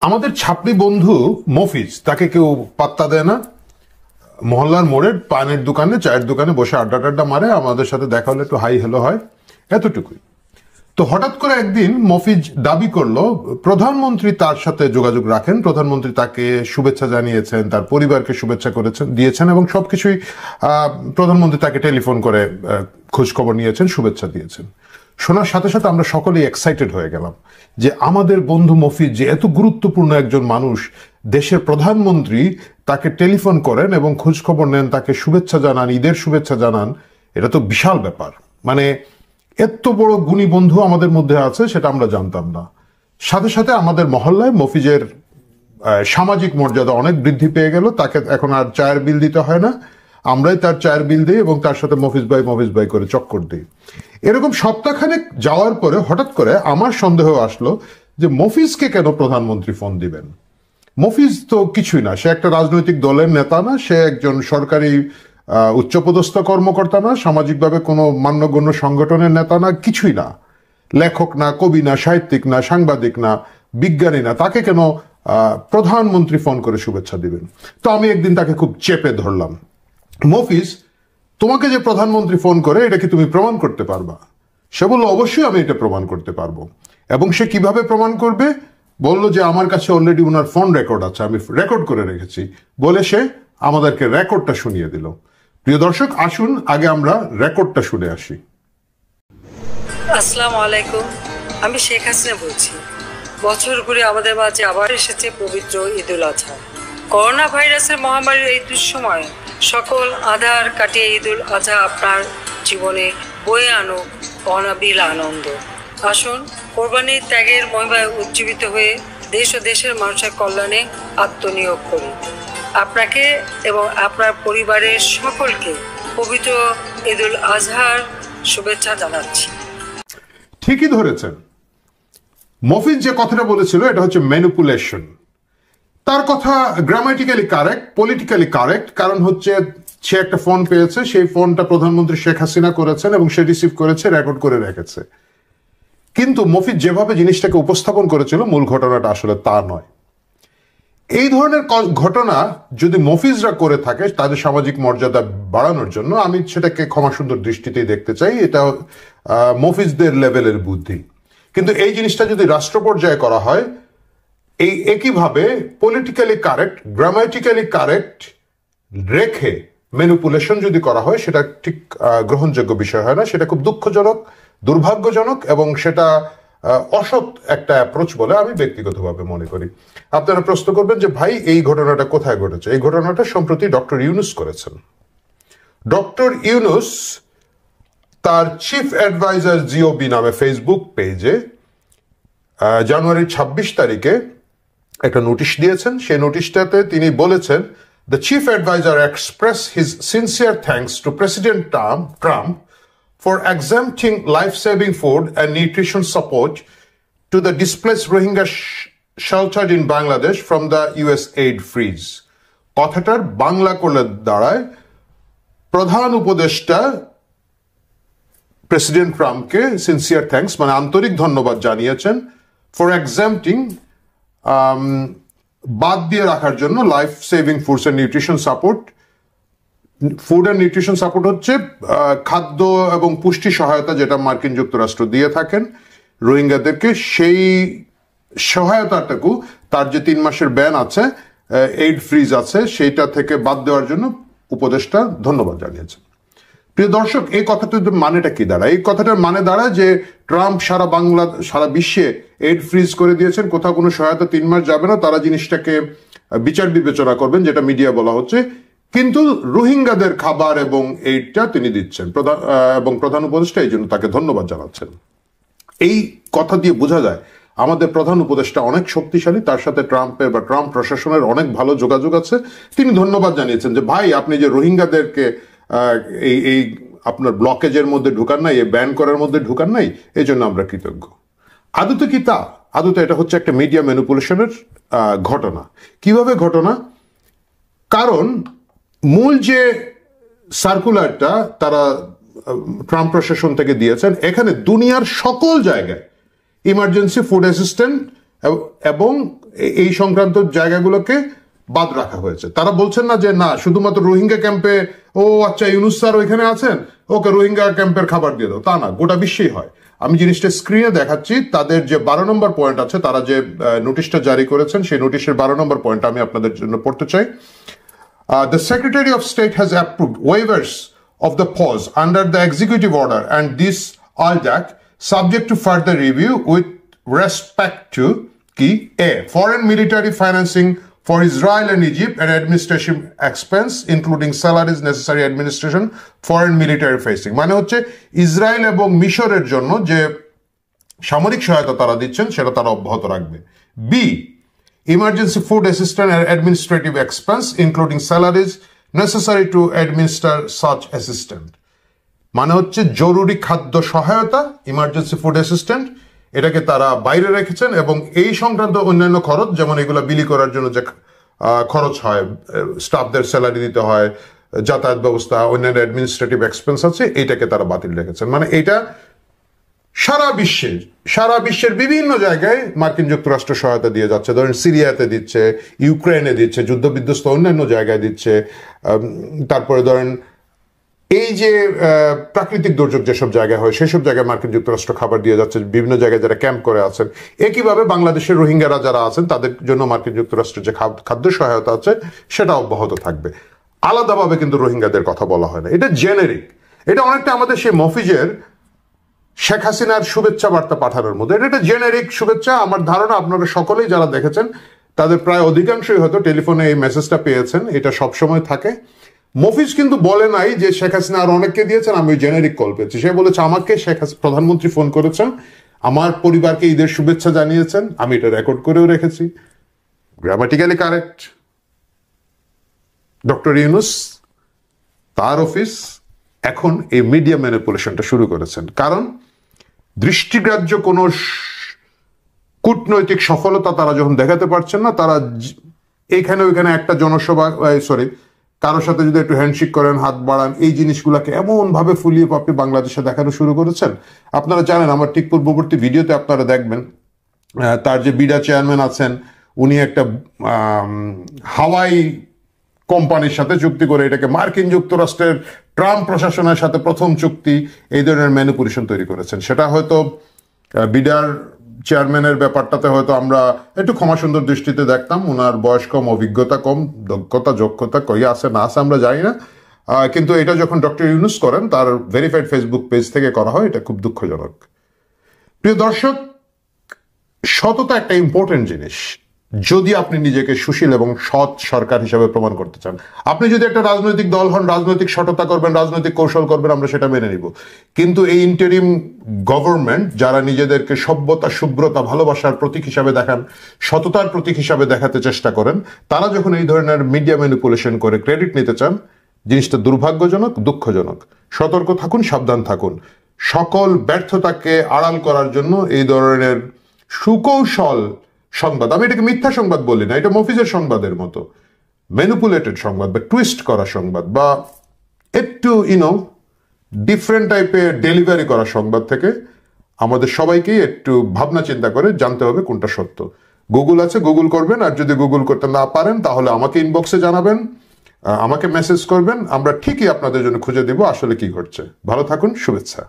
আমাদের ছাপড়ি বন্ধু মফিজ, তাকে কেউ পাত্তা দেয় না। মহল্লার মোড়ের পানের দোকানে, চায়ের দোকানে বসে আড্ডা টাড্ডা মারে, আমাদের সাথে দেখা হলে একটু হাই হ্যালো হয়, এতটুকুই। তো হঠাৎ করে একদিন মফিজ দাবি করলো প্রধানমন্ত্রী তার সাথে যোগাযোগ রাখেন, প্রধানমন্ত্রী তাকে শুভেচ্ছা জানিয়েছেন, তার পরিবারকে শুভেচ্ছা দিয়েছেন এবং সবকিছুই প্রধানমন্ত্রী তাকে টেলিফোন করে খোঁজ খবর নিয়েছেন, শুভেচ্ছা দিয়েছেন। শোনার সাথে সাথে আমরা সকলেই এক্সাইটেড হয়ে গেলাম যে আমাদের বন্ধু মফিজ যে এত গুরুত্বপূর্ণ একজন মানুষ, দেশের প্রধানমন্ত্রী তাকে টেলিফোন করেন এবং খোঁজ খবর নেন, তাকে শুভেচ্ছা জানান, ঈদের শুভেচ্ছা জানান। এটা তো বিশাল ব্যাপার। মানে এত বড় গুণী বন্ধু আমাদের মধ্যে আছে, সেটা আমরা জানতাম না। সাথে সাথে আমাদের মহল্লায় মফিজের সামাজিক মর্যাদা অনেক বৃদ্ধি পেয়ে গেল। তাকে এখন আর চায়ের বিল দিতে হয় না, আমরাই তার চায়ের বিল দিই এবং তার সাথে মফিজ ভাই করে চক্কর দিই। এরকম সপ্তাহখানেক যাওয়ার পরে হঠাৎ করে আমার সন্দেহ আসলো যে মফিজকে কেন প্রধানমন্ত্রী ফোন দিবেন। মফিজ তো কিছুই না, সে একটা রাজনৈতিক দলের নেতা না, সে একজন সরকারি উচ্চপদস্থ কর্মকর্তা না, সামাজিকভাবে কোনো মান্যগণ্য সংগঠনের নেতা না, কিছুই না, লেখক না, কবি না, সাহিত্যিক না, সাংবাদিক না, বিজ্ঞানী না, তাকে কেন প্রধানমন্ত্রী ফোন করে শুভেচ্ছা দিবেন। তো আমি একদিন তাকে খুব চেপে ধরলাম, মফিজ, তোমাকে যে প্রধানমন্ত্রী ফোন করে এটা কি তুমি প্রমাণ করতে পারবা? সে বলল অবশ্যই আমি এটা প্রমাণ করতে পারবো। এবং সে কিভাবে প্রমাণ করবে? বলল যে আমার কাছে অলরেডি ওনার ফোন রেকর্ড আছে, আমি রেকর্ড করে রেখেছি। বলে সে আমাদেরকে রেকর্ডটা শুনিয়ে দিল। প্রিয় দর্শক, আসুন আগে আমরা রেকর্ডটা শুনে আসি। আসসালামু আলাইকুম, আমি শেখ হাসিনা বলছি। বছর ঘুরে আমাদের মাঝে আবার এসেছে পবিত্র ঈদুল আজহা। করোনা ভাইরাসের মহামারীর এই দুঃসময় সকল আধার কাটিয়ে ঈদুল আজহা আপনার জীবনে বয়ে আনুক অনাবিল আনন্দ। আসুন কোরবানির ত্যাগের মহিমায় উজ্জীবিত হয়ে দেশ ও দেশের মানুষের কল্যাণে আত্মনিয়োগ করি। আপনাকে এবং আপনার পরিবারের সকলকে পবিত্র ঈদুল আজহার শুভেচ্ছা জানাচ্ছি। ঠিকই ধরেছেন, মফিজ যে কথাটা বলেছিল এটা হচ্ছে ম্যানিপুলেশন। তার কথা গ্রামাটিক্যালি কারেক্ট, পলিটিক্যালি কারেক্ট, কারণ হচ্ছে সে একটা ফোন পেয়েছে, সেই ফোনটা প্রধানমন্ত্রী শেখ হাসিনা করেছেন এবং সে রিসিভ করেছে, রেকর্ড করে রেখেছে। কিন্তু মফিজ যেভাবে জিনিসটাকে উপস্থাপন করেছিল, মূল ঘটনাটা আসলে তা নয়। এই ধরনের ঘটনা যদি মফিজরা করে থাকে তাদের সামাজিক মর্যাদা বাড়ানোর জন্য, আমি সেটাকে ক্ষমাসুন্দর দৃষ্টিতেই দেখতে চাই। এটা মফিজদের লেভেলের বুদ্ধি। কিন্তু এই জিনিসটা যদি রাষ্ট্র পর্যায়ে করা হয়, এই একইভাবে পলিটিক্যালি কারেক্ট, গ্রামাটিক্যালি কারেক্ট রেখে ম্যানিপুলেশন যদি করা হয়, সেটা ঠিক গ্রহণযোগ্য বিষয় হয় না। সেটা খুব দুঃখজনক, দুর্ভাগ্যজনক এবং সেটা অসৎ একটা অ্যাপ্রোচ বলে আমি ব্যক্তিগতভাবে মনে করি। আপনারা প্রশ্ন করবেন যে ভাই এই ঘটনাটা কোথায় ঘটেছে? এই ঘটনাটা সম্প্রতি ডক্টর ইউনুস করেছেন। ডক্টর ইউনুস তার চিফ অ্যাডভাইজার জিওবি নামে ফেসবুক পেজে জানুয়ারির 26 তারিখে একটা নোটিশ দিয়েছেন। সেই নোটিশটাতে তিনি বলেছেন, The chief advisor expressed his sincere thanks to President Trump for exempting life-saving food and nutrition support to the displaced Rohingya sheltered in Bangladesh from the US aid freeze. কথাটার বাংলা করলে দাঁড়ায়, প্রধান উপদেষ্টা প্রেসিডেন্ট ট্রাম্পকে সিনসিয়ার থ্যাঙ্কস মানে আন্তরিক ধন্যবাদ জানিয়েছেন ফর এক্সাম্পটিং বাদ দিয়ে রাখার জন্য life saving foods and nutrition support. Food and nutrition support হচ্ছে খাদ্য এবং পুষ্টি সহায়তা যেটা মার্কিন যুক্তরাষ্ট্র দিয়ে থাকেন রোহিঙ্গাদেরকে। সেই সহায়তাটুকু তার যে 3 মাসের ব্যান আছে, এইড ফ্রিজ আছে, সেইটা থেকে বাদ দেওয়ার জন্য উপদেষ্টা ধন্যবাদ জানিয়েছেন। প্রিয় দর্শক, এই কথাটার মানেটা কি দাঁড়ায়? এই কথাটার মানে দাঁড়ায় যে ট্রাম্প সারা বিশ্বে এইড ফ্রিজ করে দিয়েছেন, কোথাও কোনো সহায়তা 3 মাস যাবে না, তারা জিনিসটাকে বিচার বিবেচনা করবেন, যেটা মিডিয়া বলা হচ্ছে। কিন্তু রোহিঙ্গাদের খাবার এবং এইডটা তিনি দিচ্ছেন, এবং প্রধান উপদেষ্টা এই জন্য তাকে ধন্যবাদ জানাচ্ছেন। এই কথা দিয়ে বোঝা যায় আমাদের প্রধান উপদেষ্টা অনেক শক্তিশালী, তার সাথে ট্রাম্পের বা ট্রাম্প প্রশাসনের অনেক ভালো যোগাযোগ আছে। তিনি ধন্যবাদ জানিয়েছেন যে ভাই, আপনি যে রোহিঙ্গাদেরকে এই আপনার ব্লকেজের মধ্যে ঢুকান নাই, এই ব্যান করার মধ্যে ঢুকান নাই, এই জন্য আমরা কৃতজ্ঞ। আদতে কি তা? আদতে এটা হচ্ছে একটা মিডিয়া ম্যানিপুলেশনের ঘটনা। কিভাবে ঘটনা? কারণ মূল যে সার্কুলারটা তারা ট্রাম্প প্রশাসন থেকে দিয়েছেন, এখানে দুনিয়ার সকল জায়গায় ইমার্জেন্সি ফুড অ্যাসিস্ট্যান্ট এবং এই সংক্রান্ত জায়গাগুলোকে বাদ রাখা হয়েছে। তারা বলছেন না যে না শুধুমাত্র রোহিঙ্গা ক্যাম্পে ও আচ্ছা ইউনুস স্যার ওইখানে আছেন ওকে রোহিঙ্গা ক্যাম্পের খাবার দিয়ে দাও, তা না, গোটা বিশ্বেই হয়। আমি জিনিসটা স্ক্রিনে দেখাচ্ছি, তাদের যে 12 নম্বর পয়েন্ট আছে, তারা যে নোটিশটা জারি করেছেন সেই নোটিশের 12 নম্বর পয়েন্ট আমি আপনাদের জন্য পড়তে চাই। The Secretary of State has approved waivers of the pause under the executive order and this ALDAC subject to further review with respect to key A. Foreign military financing for Israel and Egypt and administration expense including salaries necessary administration foreign military facing, মানে হচ্ছে Israel এবং মিশরের জন্য যে সামরিক সহায়তা তারা দিচ্ছেন সেটা তারা অব্যাহত রাখবে। B, emergency food assistance and administrative expense including salaries necessary to administer such assistance, মানে হচ্ছে জরুরি খাদ্য সহায়তা ইমার্জেন্সি ফুড অ্যাসিস্ট্যান্ট এটাকে তারা বাইরে রেখেছেন এবং এই সংক্রান্ত অন্যান্য খরচ যেমন এগুলো বিলি করার জন্য যে খরচ হয়, স্টাফদের স্যালারি দিতে হয়, যাতায়াত ব্যবস্থা, অন্যান্য অ্যাডমিনিস্ট্রেটিভ এক্সপেন্স আছে, এইটাকে তারা বাতিল রেখেছেন। মানে এটা সারা বিশ্বের বিভিন্ন জায়গায় মার্কিন যুক্তরাষ্ট্র সহায়তা দিয়ে যাচ্ছে। ধরেন সিরিয়াতে দিচ্ছে, ইউক্রেনে দিচ্ছে, যুদ্ধবিধ্বস্ত অন্যান্য জায়গায় দিচ্ছে। তারপরে ধরেন এই যে প্রাকৃতিক দুর্যোগ যেসব জায়গায় হয় সেসব জায়গায় মার্কিন যুক্তরাষ্ট্র খাবার দিয়ে যাচ্ছে, বিভিন্ন জায়গায় যারা ক্যাম্প করে আছেন। একইভাবে বাংলাদেশের রোহিঙ্গারা যারা আছেন তাদের জন্য মার্কিন যুক্তরাষ্ট্রের যে খাদ্য সহায়তা আছে সেটা অব্যাহত থাকবে। আলাদাভাবে কিন্তু রোহিঙ্গাদের কথা বলা হয় না, এটা জেনেরিক। এটা অনেকটা আমাদের সেই মফিজের শেখ হাসিনার শুভেচ্ছা বার্তা পাঠানোর মধ্যে, এটা একটা জেনেরিক শুভেচ্ছা। আমার ধারণা আপনারা সকলেই যারা দেখেছেন তাদের প্রায় অধিকাংশই হয়তো টেলিফোনে এই মেসেজটা পেয়েছেন, এটা সবসময় থাকে। মফিজ কিন্তু বলে নাই যে শেখ হাসিনা আর অনেককে দিয়েছেন, আমি জেনেরিক কল পেয়েছি। সে বলেছে আমাকে প্রধানমন্ত্রী ফোন করেছেন, আমার পরিবারকে ঈদের শুভেচ্ছা জানিয়েছেন, আমি এটা রেকর্ড করেও রেখেছি। Grammatically correct. ডক্টর ইউনুস তার অফিস এখন এই মিডিয়া ম্যানিপুলেশনটা শুরু করেছেন, কারণ দৃষ্টিগ্রাহ্য কোন কূটনৈতিক সফলতা তারা যখন দেখাতে পারছেন না, তারা এখানে ওইখানে একটা জনসভা কারোর সাথে যদি একটু হ্যান্ডশেক করেন, হাত বাড়ান, এই জিনিসগুলোকে এমন ভাবে ফুলিয়ে পাপড়ি বাংলাদেশে দেখানো শুরু করেছেন। আপনারা জানেন, আমার ঠিক পূর্ববর্তী ভিডিওতে আপনারা দেখবেন তার যে বিডা চেয়ারম্যান আছেন উনি একটা হাওয়াই কোম্পানির সাথে চুক্তি করে, এটাকে মার্কিন যুক্তরাষ্ট্রের ট্রাম্প প্রশাসনের সাথে প্রথম চুক্তি, এই ধরনের ম্যানিপুলেশন তৈরি করেছেন। সেটা হয়তো বিডার চেয়ারম্যানের ব্যাপারটাতে হয়তো আমরা একটু ক্ষমাসুন্দর দৃষ্টিতে দেখতাম, ওনার বয়স কম, অভিজ্ঞতা কম, যোগ্যতা কই আছে না আছে আমরা জানি না, কিন্তু এটা যখন ডক্টর ইউনুস করেন তার ভেরিফাইড ফেসবুক পেজ থেকে করা হয়, এটা খুব দুঃখজনক। প্রিয় দর্শক, সততা একটা ইম্পর্টেন্ট জিনিস। যদি আপনি নিজেকে সুশীল এবং সৎ সরকার হিসাবে প্রমাণ করতে চান, আপনি যদি একটা রাজনৈতিক দল হন, রাজনৈতিক সততা করবেন, রাজনৈতিক কৌশল করবেন, আমরা সেটা মেনে নিব। কিন্তু এই ইন্টারিম গভর্নমেন্ট যারা নিজেদেরকে সভ্যতা, শুভ্রতা, ভালোবাসার প্রতীক হিসাবে দেখান, সততার প্রতীক হিসাবে দেখাতে চেষ্টা করেন, তারা যখন এই ধরনের মিডিয়া ম্যানিপুলেশন করে ক্রেডিট নিতে চান, জিনিসটা দুর্ভাগ্যজনক, দুঃখজনক। সতর্ক থাকুন, সাবধান থাকুন। সকল ব্যর্থতাকে আড়াল করার জন্য এই ধরনের সুকৌশল সংবাদ, আমি এটাকে মিথ্যা সংবাদ বলি না, এটা মফিজের সংবাদের মতো ম্যানিপুলেটেড সংবাদ বা টুইস্ট করা সংবাদ বা একটু ডিফারেন্ট টাইপের ডেলিভারি করা সংবাদ থেকে আমাদের সবাইকেই একটু ভাবনা চিন্তা করে জানতে হবে কোনটা সত্য। গুগল আছে, গুগল করবেন, আর যদি গুগল করতে না পারেন তাহলে আমাকে ইনবক্সে জানাবেন, আমাকে মেসেজ করবেন, আমরা ঠিকই আপনাদের জন্য খুঁজে দিব আসলে কি ঘটছে। ভালো থাকুন, শুভেচ্ছা।